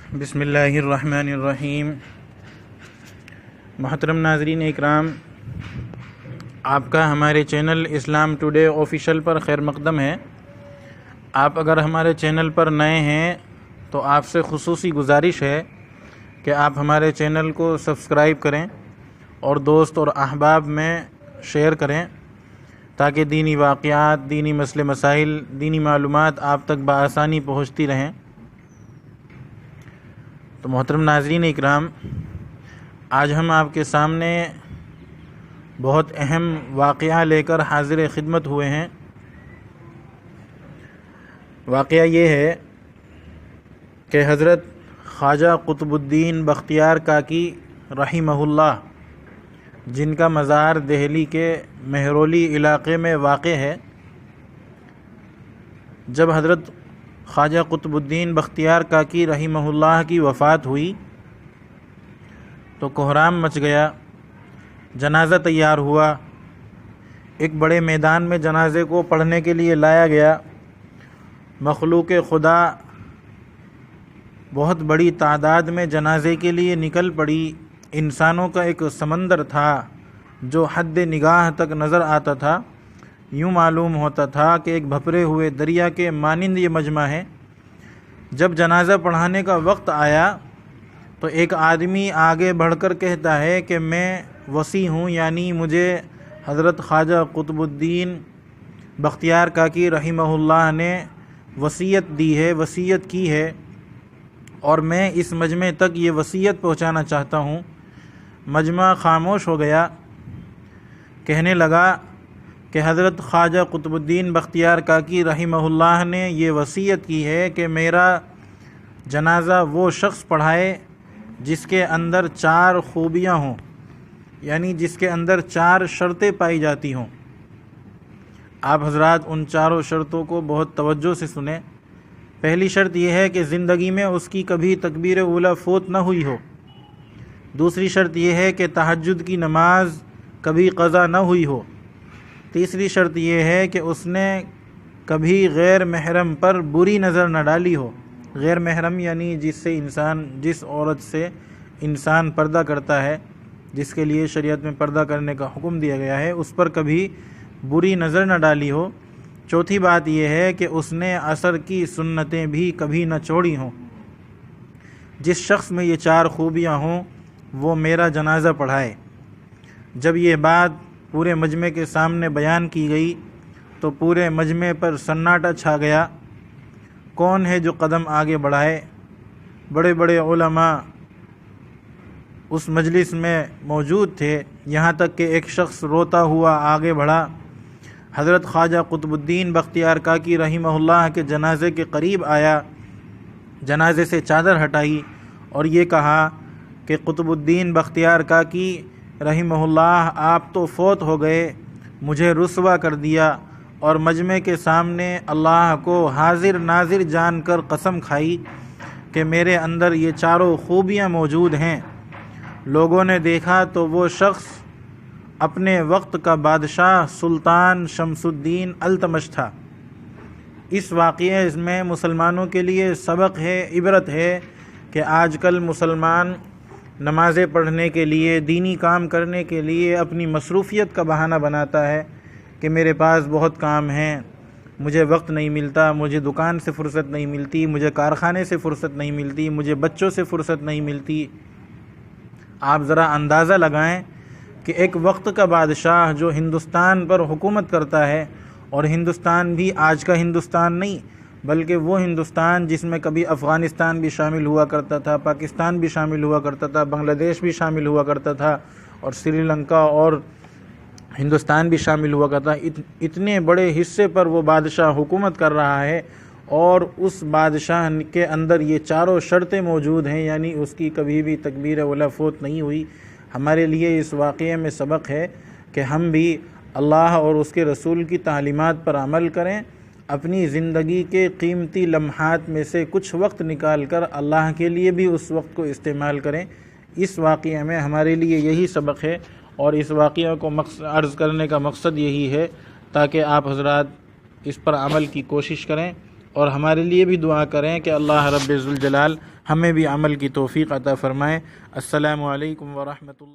بسم اللہ الرحمن الرحیم۔ محترم ناظرین اکرام، آپ کا ہمارے چینل اسلام ٹوڈے آفیشیل پر خیر مقدم ہے۔ آپ اگر ہمارے چینل پر نئے ہیں تو آپ سے خصوصی گزارش ہے کہ آپ ہمارے چینل کو سبسکرائب کریں اور دوست اور احباب میں شیئر کریں تاکہ دینی واقعات، دینی مسئلے مسائل، دینی معلومات آپ تک بآسانی پہنچتی رہیں۔ تو محترم ناظرین اکرام، آج ہم آپ کے سامنے بہت اہم واقعہ لے کر حاضر خدمت ہوئے ہیں۔ واقعہ یہ ہے کہ حضرت خواجہ قطب الدین بختیار کاکی رحمہ اللہ، جن کا مزار دہلی کے مہرولی علاقے میں واقع ہے، جب حضرت خواجہ قطب الدین بختیار کاکی رحمہ اللہ کی وفات ہوئی تو کوہرام مچ گیا، جنازہ تیار ہوا، ایک بڑے میدان میں جنازے کو پڑھنے کے لیے لایا گیا۔ مخلوق خدا بہت بڑی تعداد میں جنازے کے لیے نکل پڑی۔ انسانوں کا ایک سمندر تھا جو حد نگاہ تک نظر آتا تھا۔ یوں معلوم ہوتا تھا کہ ایک بھپرے ہوئے دریا کے مانند یہ مجمع ہے۔ جب جنازہ پڑھانے کا وقت آیا تو ایک آدمی آگے بڑھ کر کہتا ہے کہ میں وصی ہوں، یعنی مجھے حضرت خواجہ قطب الدین بختیار کاکی رحمہ اللہ نے وصیت دی ہے، وصیت کی ہے، اور میں اس مجمع تک یہ وصیت پہنچانا چاہتا ہوں۔ مجمع خاموش ہو گیا۔ کہنے لگا کہ حضرت خواجہ قطب الدین بختیار کاکی رحمہ اللہ نے یہ وصیت کی ہے کہ میرا جنازہ وہ شخص پڑھائے جس کے اندر 4 خوبیاں ہوں، یعنی جس کے اندر 4 شرطیں پائی جاتی ہوں۔ آپ حضرات ان 4 شرطوں کو بہت توجہ سے سنیں۔ پہلی شرط یہ ہے کہ زندگی میں اس کی کبھی تکبیر اولیٰ فوت نہ ہوئی ہو۔ دوسری شرط یہ ہے کہ تہجد کی نماز کبھی قضا نہ ہوئی ہو۔ تیسری شرط یہ ہے کہ اس نے کبھی غیر محرم پر بری نظر نہ ڈالی ہو۔ غیر محرم یعنی جس عورت سے انسان پردہ کرتا ہے، جس کے لیے شریعت میں پردہ کرنے کا حکم دیا گیا ہے، اس پر کبھی بری نظر نہ ڈالی ہو۔ چوتھی بات یہ ہے کہ اس نے عصر کی سنتیں بھی کبھی نہ چھوڑی ہوں۔ جس شخص میں یہ 4 خوبیاں ہوں وہ میرا جنازہ پڑھائے۔ جب یہ بات پورے مجمع کے سامنے بیان کی گئی تو پورے مجمع پر سناٹا چھا گیا۔ کون ہے جو قدم آگے بڑھائے؟ بڑے بڑے علماء اس مجلس میں موجود تھے، یہاں تک کہ ایک شخص روتا ہوا آگے بڑھا، حضرت خواجہ قطب الدین بختیار کاکی رحمہ اللہ کے جنازے کے قریب آیا، جنازے سے چادر ہٹائی اور یہ کہا کہ قطب الدین بختیار کاکی رحمہ اللہ، آپ تو فوت ہو گئے، مجھے رسوا کر دیا، اور مجمع کے سامنے اللہ کو حاضر ناظر جان کر قسم کھائی کہ میرے اندر یہ 4 خوبیاں موجود ہیں۔ لوگوں نے دیکھا تو وہ شخص اپنے وقت کا بادشاہ سلطان شمس الدین التمش تھا۔ اس واقعے میں مسلمانوں کے لیے سبق ہے، عبرت ہے کہ آج کل مسلمان نمازیں پڑھنے کے لیے، دینی کام کرنے کے لیے اپنی مصروفیت کا بہانہ بناتا ہے کہ میرے پاس بہت کام ہیں، مجھے وقت نہیں ملتا، مجھے دکان سے فرصت نہیں ملتی، مجھے کارخانے سے فرصت نہیں ملتی، مجھے بچوں سے فرصت نہیں ملتی۔ آپ ذرا اندازہ لگائیں کہ ایک وقت کا بادشاہ جو ہندوستان پر حکومت کرتا ہے، اور ہندوستان بھی آج کا ہندوستان نہیں بلکہ وہ ہندوستان جس میں کبھی افغانستان بھی شامل ہوا کرتا تھا، پاکستان بھی شامل ہوا کرتا تھا، بنگلہ دیش بھی شامل ہوا کرتا تھا، اور سری لنکا اور ہندوستان بھی شامل ہوا کرتا تھا۔ اتنے بڑے حصے پر وہ بادشاہ حکومت کر رہا ہے، اور اس بادشاہ کے اندر یہ 4 شرطیں موجود ہیں، یعنی اس کی کبھی بھی تکبیر اولیٰ فوت نہیں ہوئی۔ ہمارے لیے اس واقعے میں سبق ہے کہ ہم بھی اللہ اور اس کے رسول کی تعلیمات پر عمل کریں، اپنی زندگی کے قیمتی لمحات میں سے کچھ وقت نکال کر اللہ کے لیے بھی اس وقت کو استعمال کریں۔ اس واقعے میں ہمارے لیے یہی سبق ہے، اور اس واقعہ کو عرض کرنے کا مقصد یہی ہے تاکہ آپ حضرات اس پر عمل کی کوشش کریں اور ہمارے لیے بھی دعا کریں کہ اللہ رب ذوالجلال ہمیں بھی عمل کی توفیق عطا فرمائے۔ السلام علیکم ورحمۃ اللہ۔